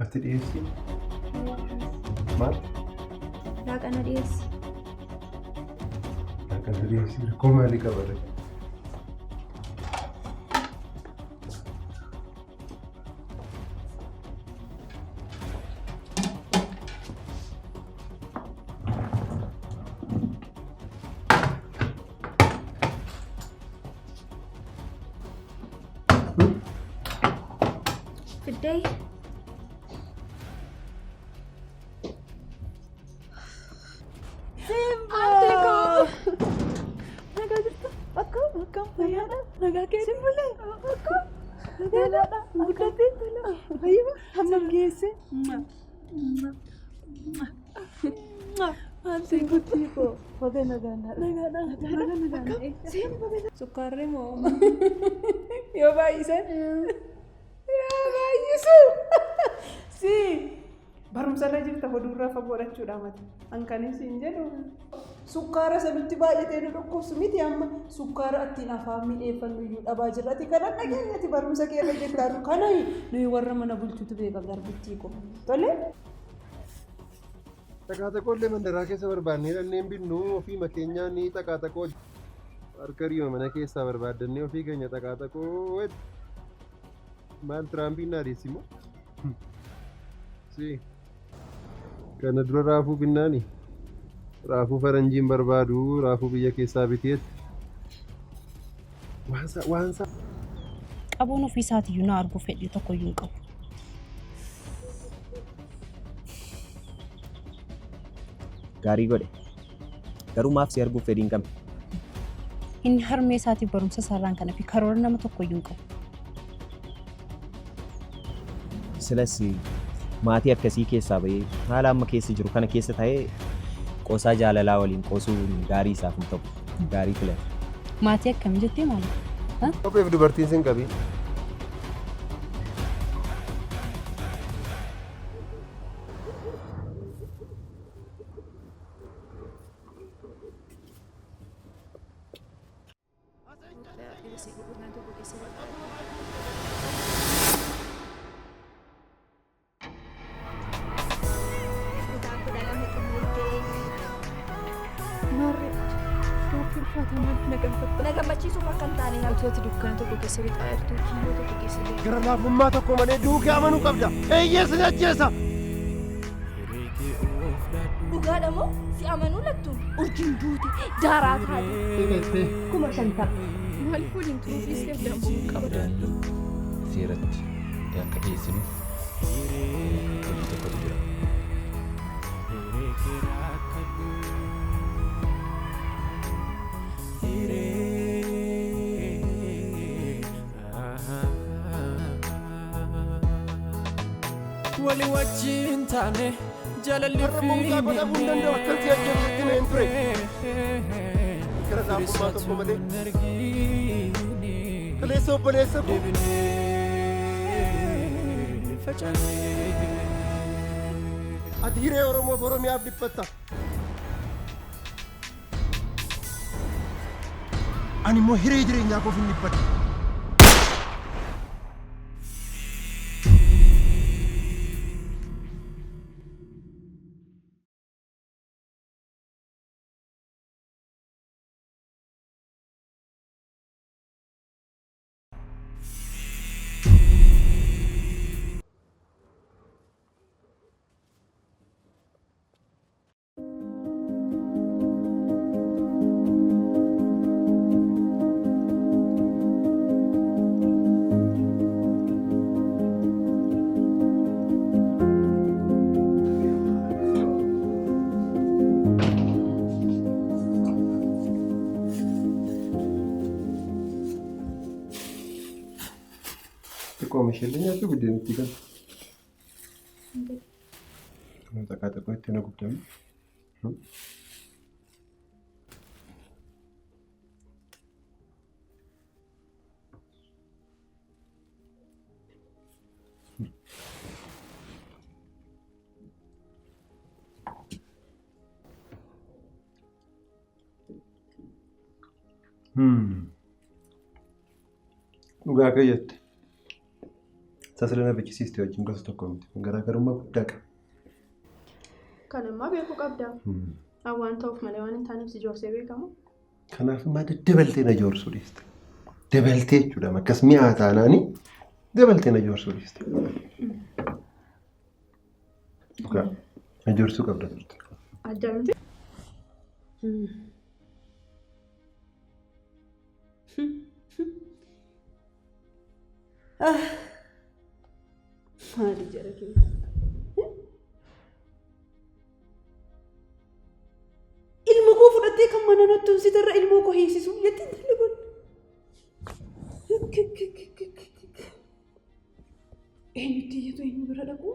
Ati dhiyeessi. Maal? Laaqana dhiyeessi. Laaqana dhiyeessi. Rakkoo maalii qaba? Fiddee. Nagaa keessa bulee nagaadha guddatee tola fayyuma hammam geesse maal guddii koo baga nagaadha sukkaarri moo yoo baay'isan si barumsarra jirta hodurraa fagoodhachuudha mati hankanis hin jedhu sukkaara sanutti baay'atee nu dhukkubsu miti amma sukkaara ittiin afaan mi'eeffannu iyyuu dhabaa jirrati kana dhageenyati barumsa keerra jirtaatu kana nuyi warra mana bulchuutu beeka garbittii ko tole. Xaqaxaqoollee mandaraa keessa barbaannee dhanneen binnu ofii makeenyaa ni xaqaxaqoo harka riyoo mana keessaa barbaaddannee ofii keenya xaqaxaqoo maal tiraampiin adeessimoo si kana dura raafuu binnaani. Raafuu faranjiin barbaadu raafuu biyya keessaa biteet waansa qabuun ofii isaatiiyyuu na arguu fedhii tokkoyyuu hin qabu. Gaarii godhe garuu maaf si arguu fedhii hin qabne? Inni harmee isaatiif barumsa sararaan kana fi karoora nama tokkoyyuu hin qabu. Silas maatii akkasii keessaa bahee haala amma keessa jiru kana keessa ta'ee qoosaa jaalalaa waliin qoosuun gaarii isaaf hin ta'u. Gaarii filate. Maatii akkamii jettee maali? Kopheef dubartiin sin qabi. Gara laafummaa tokko malee duukee amanuu qabda. Eeyyee si ajjeesa. Dhugaadha moo si amanuu lattuun urjiin duuti daaraa taate. Kuma shantaa. Maaliif waliin turuufis danda'amuu qabda? Seeratti akka dhiyeessinuuf hojii tokkotu jira. Wali wajjin taane jaalalli fi ati hiree Oromoof Oromiyaaf dhiphatta. Ani immoo hiree jireenyaa koof hin dhiphadhu. Komishilnya tu bidin tiga. Kata kau itu nak gupta. Uga kayat. Sasalana bichisiisti wajjin gosa tokko miti. Garaagarummaa guddaa qaba. Kanammaa beekuu qabdaa. Waan ta'uuf malee waan hin taaneef si joorsee beekamu. Kanaaf immoo dabaltee na joorsuu dhiiste. Dabaltee jechuudha. Akkas mi'aa taanaanii dabaltee na joorsuu dhiiste. Na joorsuu qabda turte. Adda miti. Maali jara keessa? Ilma koo fudhattee kan mana natti tumsitarra ilmoo koo hiisisu jettiin talli kun. Eenyutti iyyatu eenyu bira dhaqu?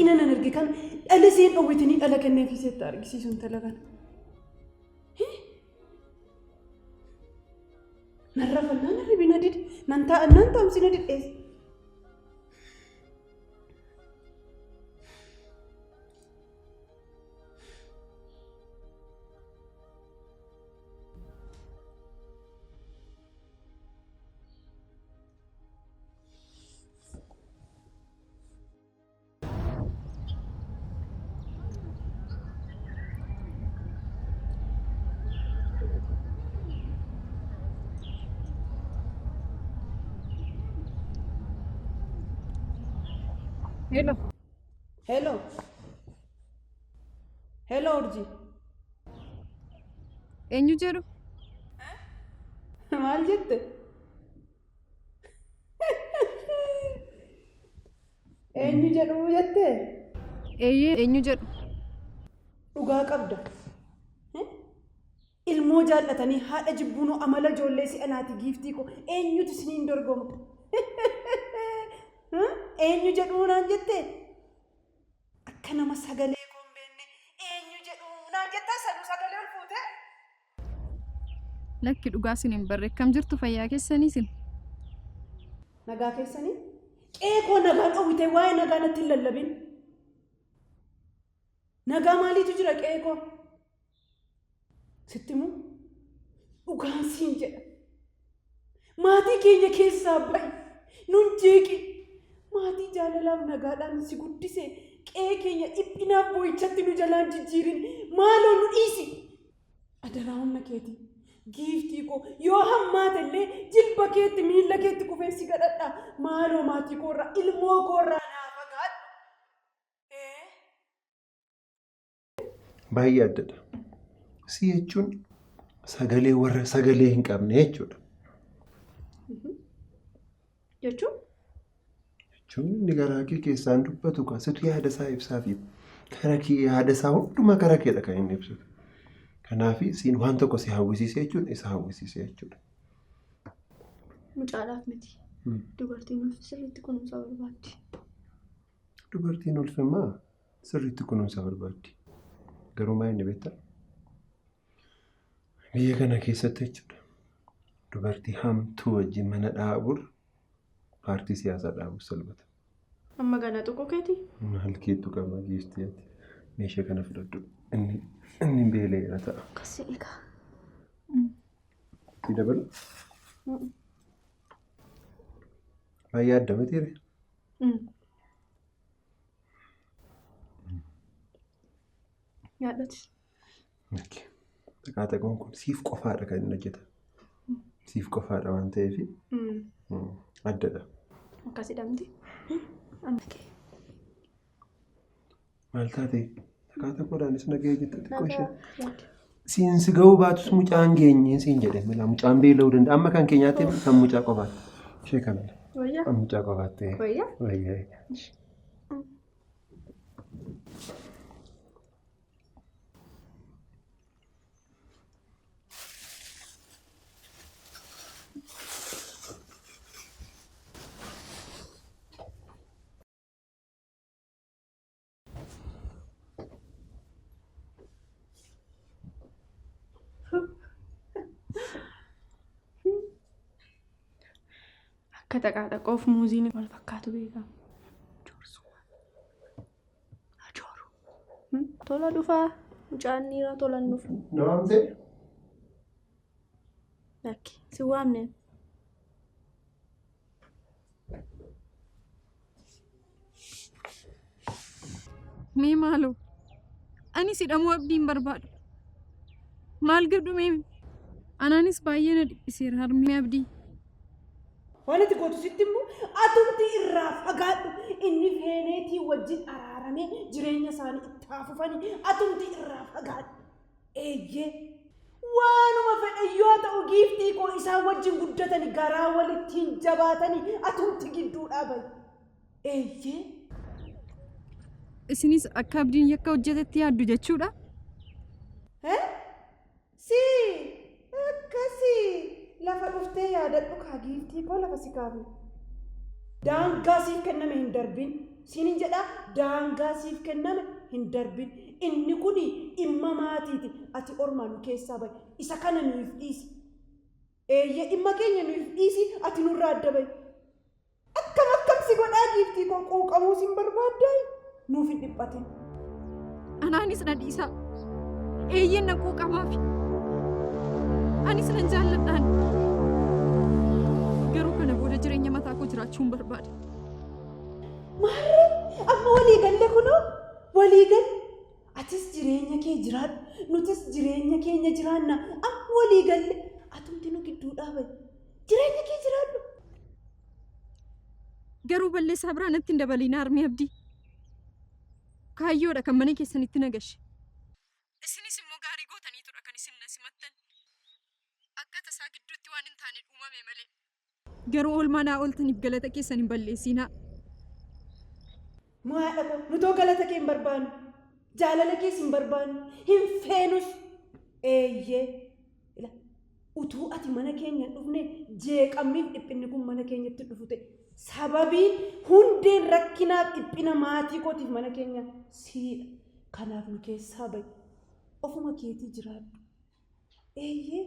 Ina nan arge kan dhala seen dhowwitanii dhala kenneefii seetta argisiisuun talagan. Narra fallaan ribi na didi nan taa'amsi na didheessa. Hello. Hello. Hello Urji. Eenyu jedhu? Maal jette? Eenyu jedhu jette? Eenyu jedhu? Dhugaa qabda. Ilmoo jaallatanii haadha jibbuunoo amala ijoollee si'anaati giiftii koo eenyutu isiniin dorgomu? Eenyu jedhu naan jette? Akka nama sagalee koo hin beekne eenyu jedhu naan jetta sagalee ol fuute? Lakki dhugaa isin hin barre kam jirtu fayyaa keessanii isin? Nagaa keessanii? Qeekoo nagaa dhowwite waa'ee nagaa natti hin lallabin. Nagaa maaliitu jira qeekoo? Sitti immoo dhugaan siin jedha. Maatii keenya keessaa ba'i nun jeeqi. Maatii jaalalaaf nagaadhaan si guddise qe'ee keenya dhiphinaaf boo'ichatti nu jalaan jijjiirin maaloo nu dhiisi. Adaraa humna keeti giiftii koo yoo hammaate illee jilba keetti miilla keetti kufee si gadhadha maaloo maatii koorraa ilmoo koorraa naa fagaadhu. Baay'ee addadha. Si jechuun sagalee warra sagalee hin qabne jechuudha. Jechuun? Inni garaa kee keessaan dubbatu kan situ yaada isaa ibsaa fi karaa kee yaada isaa hundumaa karaa keedha kan inni ibsatu. Kanaaf siin waan tokko si hawwisiisee jechuun isa hawwisiisee jechuudha. Mucaadhaaf miti. Dubartiin ulfi sirriitti kunuunsa barbaaddi. Dubartiin ulfimmaa sirriitti kunuunsa barbaaddi. Garuu maa inni beektaa? Biyya kana keessatti jechuudha. Dubartii hamtuu wajjin mana dhaabuun paartii siyaasaa dhaabuuf salphata. Amma gana tuquu keeti? Maal keetu qaba giiftii ati? Meeshaa kana fudhadhu. Inni beeleera ta'a. Akkasii egaa. Si dabalu? Baay'ee adda mitiire? Yaadati. Xaqaxaqoon kun siif qofaadha kan inni hojjeta. Siif qofaadha waan ta'eef addadha. Akkasii dhamti. Amma kee. Maal taate xaqaxaqoodhaanis nagahee jette xiqqoo ishee. Siinsi gahuu baatus mucaan geenyeen siin jedhe mila mucaan beela'uu danda'a. Amma kan keenyaatti kan mucaa qofaatti. Ishee kamidha? Wayyaa. Mucaa qofaatti. Wayyaa. Wayyaa. akka dhaqaadhaqoof muuziin wal fakkaatu beekama. Tola dhufaa mucaan dhiiraa tola hin dhufu. Naamte? Lakki si waamne. Mee maaloo ani sidhamuu abdiin barbaadu. Maal gadhu mee anaanis baay'ee na dhiphiseera harmee abdii. Waan itti gootu sitti immoo atumti irraa fagaadhu inni feeneetii wajjin araaramee jireenya isaanii itti haafufanii atumti irraa fagaadhu. Eeyyee waanuma fedhe yoo ta'u giiftii koo isaan wajjin guddatanii garaa walittiin jabaatanii atumti gidduu dhaabai. Eeyyee. Isinis akka abdiin yakka hojjetetti yaaddu jechuudha? Si akkasii lafa dhuftee yaadadhu kaa giiftii koo lafa si kaafu. Daangaa siif kenname hin darbin. Siinin jedhaa daangaa siif kenname hin darbin. Inni kuni dhimma maatiiti. Ati ormaa nu keessaa bahi. Isa kana nuuf dhiisi. Eeyyee dhimma keenya nuuf dhiisi ati nurraa adda bahi. Akkam si godhaa giiftii koo quuqamuu sin barbaaddaa? Nuuf hin dhiphatin. Anaanis na dhiisaa. Eeyyeen na quuqamaafi. Anis nan jaalladhaan. Garuu kana booda jireenya mataa koo jiraachuun barbaada. Maarree amma walii galle kunoo walii galle. Atis jireenya kee jiraadhu nutis jireenya keenya jiraanna amma walii galle atumti nu gidduu dhaabai jireenya kee jiraadhu. Garuu balleessaa biraa natti hin dabaliin harmee abdii. Kaayyoodha kan mana keessanitti nagashe. Isinis immoo gaarii gootaniitudha kan isin na simattan. Akka tasaa gidduutti waan hin taane uumame malee. Garuu oolmaa naa ooltaniif galata keessan hin balleessinaa. Nu haadha koo nutoo galata kee hin barbaannu. Jaalala kees hin barbaannu. Hin feenus. Eeyyee. Utuu ati mana keenya hin dhufne jeeqamniif dhiphinni kun mana keenyatti dhufu ta'e. Sababiin hundeen rakkinaaf dhiphina maatii kootiif mana keenya siidha. Kanaaf nu keessaa bahi. Ofuma keetii jiraadhu. Eeyyee.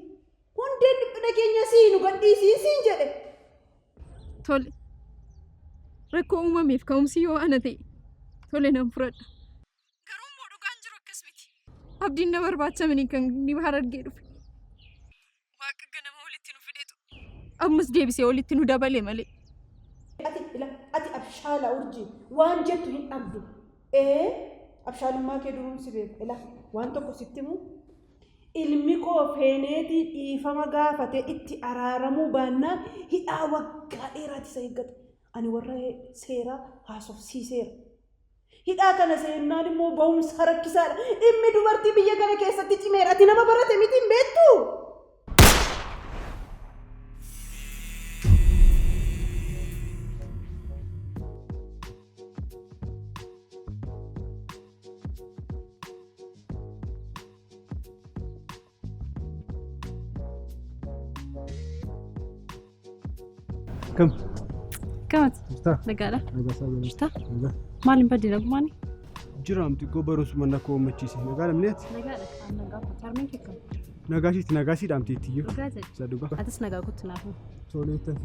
Hundeen dhiphina keenya sii nu gadhiisiin jedhe. Tole. Rakkoo uumameef ka'umsi yoo ana ta'e tole nan fudhadha. Garuu immoo dhugaan jiru akkas miti. Abdiin na barbaachamanii kan ni harargee dhufe. Waaqa ganama walitti nu fideetu. Ammas deebisee walitti nu dabale malee. Ati abshaala urjii waan jettu hin dhabdu. Abshaalummaa kee duruumsi beeku. Waan tokko sitti himu. Ilmi koo feeneetii dhiifama gaafatee itti araaramuu baannaan hidhaa waggaa dheeraati isa eeggata. Ani warra seeraa haasofsiiseera. Hidhaa kana seennaan immoo ba'umsa rakkisaadha. Dhimmi dubartii biyya kana keessatti cimeera. Ati nama barate miti hin beektu. Kam? Kamat? Jirtaa? Nagaadha. Nagaasaa jira. Jirtaa? Nagaa. Maaliin badii nagumaani? Jiraamti koo barumsuma nakoo machiise. Nagaa lamneeti? Nagaadha. Nagaa koo charmeen keekam. Nagaasii dhaamteetti iyyuu. Dhugaa jedhe. Isa dhugaa. Atis nagaa kootti naafu. Tooleettan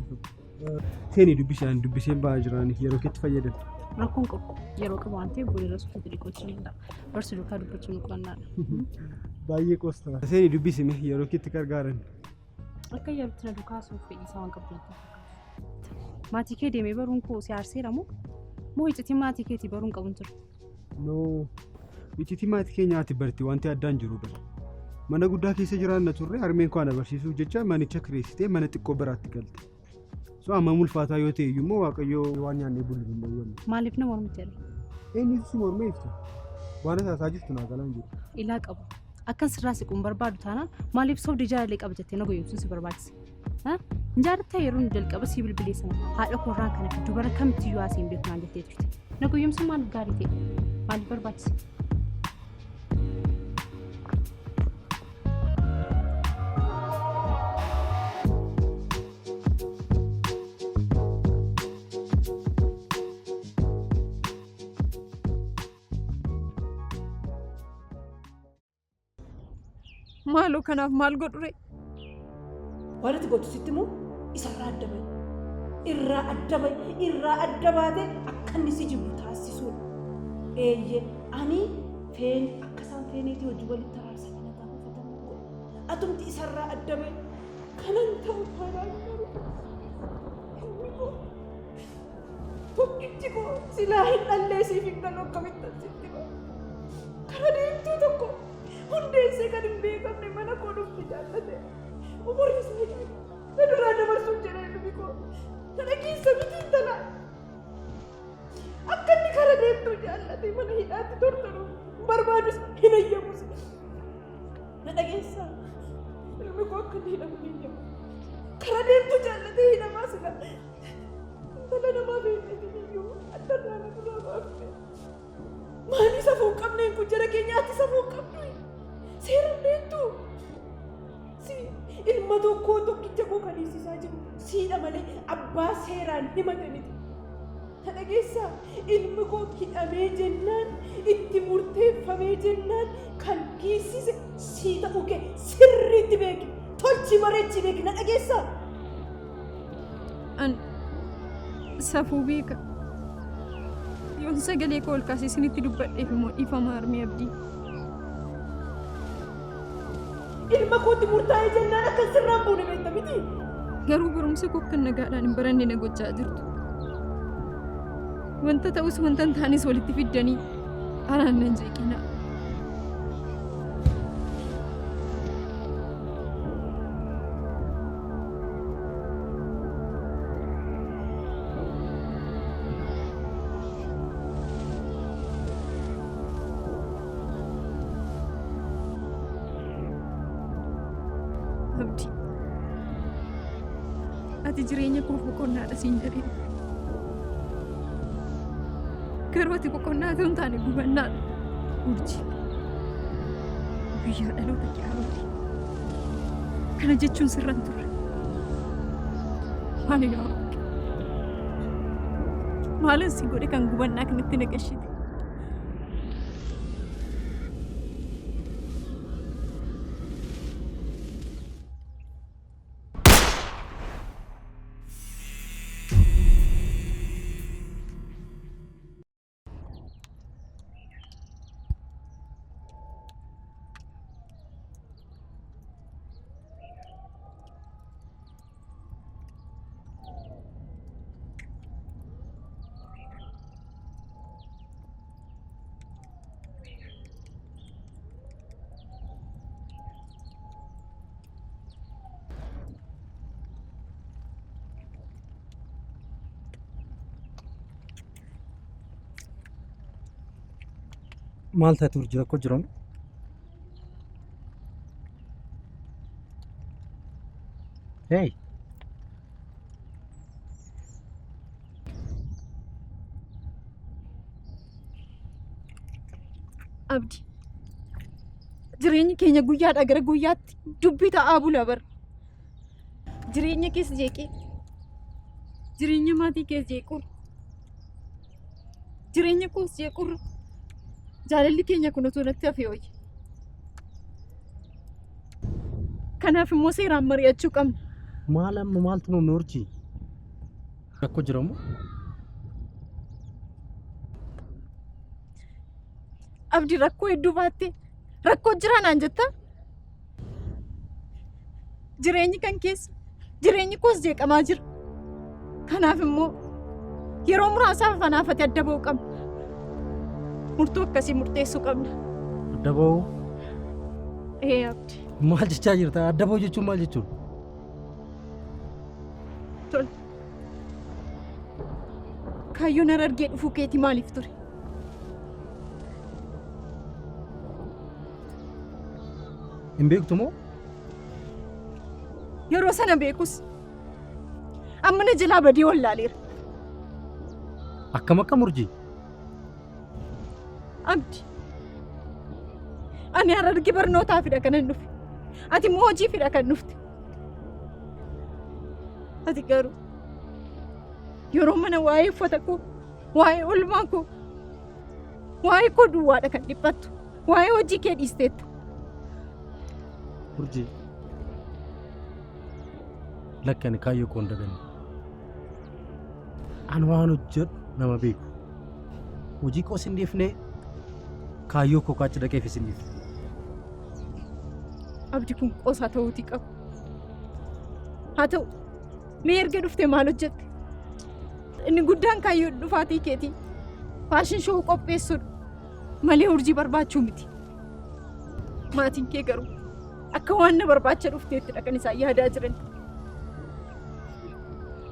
seenii dubbiseen ba'aa jiranii yeroo keetti fayyadan. Rakkoon qabu. Yeroo qabu waan ta'eef boodee rasuu fedhii gochuu danda'a. Barsi duukaa dubbachuun qo'annaadha. Baay'ee qoostaa. Seenii dubbisime yeroo keetti gargaaran. Akka yerootti na duukaa suuf fedhii isaa waan qabdu. Maatii kee deemee baruun koo si aarseera moo iccitii maatii keetii baruun qabuun jiru? No, iccitii maatii keenyaati barti wanti addaan jiru bara. Mana guddaa keessa jiraanna turre harmeen koo ana barsiisuuf jecha manicha kireessitee mana xiqqoo biraatti galte. So amma mulfaataa yoo ta'e iyyuu waaqayyoo waan nyaannee bullu hin dhowwanne. Maaliif nama mormite jedhe? Eenyutu si mormee iftu? Waan isaasaa jirtu naa galaan jiru. Ilaa qabu. Akkan sirraa siquun barbaadu taanaan maaliif sobdii jaalallee qaba jettee na goyoomsuun si barbaachise? Injaarrattaa yeroo nu jalqaba si bilbilee sana haadha korraan kana fi dubara kamitti iyyuu haaseen beeku naan jettee turte. Na goyoomsuun maaliif gaarii ta'e? Maaliif barbaachise? Maaloo kanaaf maal godhure? Waan itti gootu sitti immoo isarraa adda bahi. irraa adda baatee akka inni si jibu taasisuudha. Eeyyee ani feen akka isaan feeneetii hojii walitti araarsan na gaafatamu godha. Atumti isarraa adda ba'e kanan ta'u faayidaan qabu. Tokkichi koo silaa hin dhalleesiif hin galu akkamitti asitti ba'a. Kara deemtuu tokko hundeessee kan hin beekamne mana koo dhufti jaallate. Umurii isaa na duraa dabarsuun jedhee lubi koo. Kana keessa miti intala. Akka inni kara deemtuu jaallate mana hidhaatti tortoru barbaadus hin ayyamus. Na dhageessaa. Ilmi koo akka inni hidhamu hin jedhu. Kara deemtuu jaallatee hidhamaa sila. Intala namaa beekne iyyuu addarraa na duraa baafte. Maali safuu qabneen kun jara keenyaatti safuu qabdu. Seeraan beektuu. Si ilma tokkoo tokkicha koo kan hiisisaa jiru siidha malee abbaa seeraan himate miti. Na dhageessaa ilmi koo hidhamee jennaan itti murteeffamee jennaan kan hiisise sii ta'uu kee sirriitti beeki. Tolchi bareechi beeki. Na dhageessaa. An safuu beeka. Yoon sagalee koo ol kaasee isinitti dubbadheef immoo dhiifama armee abdii. Ilma kootti murtaa'ee jennaan akka sirraan buune beekta miti. Garuu barumsa koo kan nagaadhaan hin baranne na gochaa jirtu. Wanta ta'us wanta hin taanes walitti fiddanii anaan nan jeeqinaa. Abdii, ati jireenya koo boqonnaadha siin jedheen. Garuu ati boqonnaa otoo hin taane gubannaadha. Urjii, guyyaa dhaloota qiyaarooti. Kana jechuun sirran turre. Maali yaa Rabbi? Maalin si godhe kan gubannaa kanatti naqashite? maal ta'e turjira ko jiran hey Abdii, jireenyi keenya guyyaadhaa gara guyyaatti dubbii ta'aa bula bar. Jireenya keessa jeeqee, jireenya maatii keessa jeequr, jireenya koos jeequr, jaalalli keenya kun otoo natti hafee wayya. Kanaaf immoo seeraan mari'achuu qabna. maal amma maaltu nu urji rakko jiramu Abdii, rakkoo hedduu baattee rakkoo jira naan jetta. Jireenyi kan keessa jireenyi koos jeeqamaa jira. Kanaaf immoo yeroo muraasaaf anaafate adda ba'uu qabna. Murtoo akkasii murteessuu qabna. adda ba'uu Abdii. maal jechaa jirta adda ba'uu jechuun maal jechuun Tole. Kaayyoon ara argee dhufuu keetii maaliif ture? hin beektu moo Yeroo sana beekus amma na jalaa badii wallaaleera. akkam akkam urji Abdii, ani ara argi barnootaafidha kanan dhufe. Ati immoo hojiifidha kan dhufte. Ati garuu yeroo mana waa'ee uffata koo, waa'ee oolmaa koo, waa'ee koo duwwaadha kan dhiphattu. Waa'ee hojii kee dhiisteetta. urji lakki ani kaayyoo koo hin daganne Ani waan hojjedhu nama beeku. Hojii qoos hin dhiifne kaayyoo koo kaachii dhaqeefis hin dhiifne. Abdi kun qoosaa ta'uutii qabu. Haa ta'u mee erga dhuftee maal hojjette? Inni guddaan kaayyoo dhufaatii keetii faashin shoo qopheessuudha malee urjii barbaachuu miti. Maatiin kee garuu akka waan na barbaacha dhufteettidha kan isaan yaadaa jiran.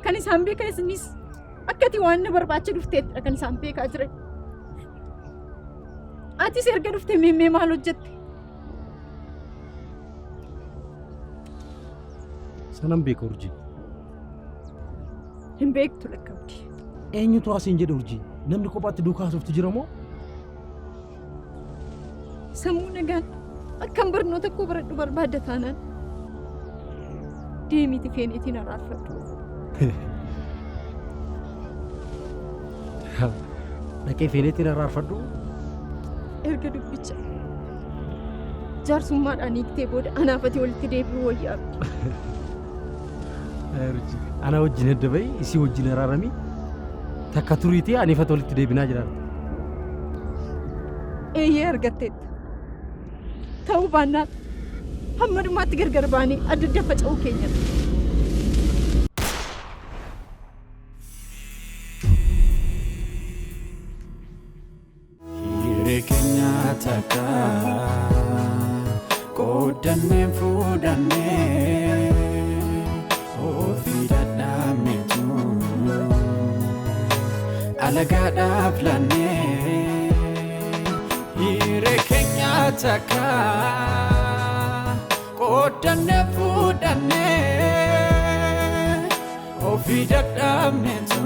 Kan isaan beekanis akkati waan na barbaacha dhufteettidha kan isaan beekaa jiran. Atis erga dhuftee mee maal hojjette? Sanan beeka urjii. Hin beektu lakkabdi. Eenyutu asiin jedhe urjii? Namni kophaatti duukaa haasoftu jira moo? Sammuu nagaan akkam barnoota koo baradhu barbaadda taanaan deemiiti feeneetiin araarfadhu. Dhaqee feeneetiin araarfadhu? Erga dubbicha jaarsummaadhaan hiiktee booda anaafati walitti deebi'uu wayyaa. Ana wajjin adda bahi isii wajjin araarami takka turiitii aniifata walitti deebinaa jiraan. Eeyyee argatteetta. Ta'uu baannaan hamma dhumaatti gargar baanii adda adda faca'uu keenyadha. Hiree keenya takka qoodannee fuudhannee ofii dadhabneetu alagaadhaaf laannee. Hiree keenya takka qoodannee fuudhannee ofii dadhabneetu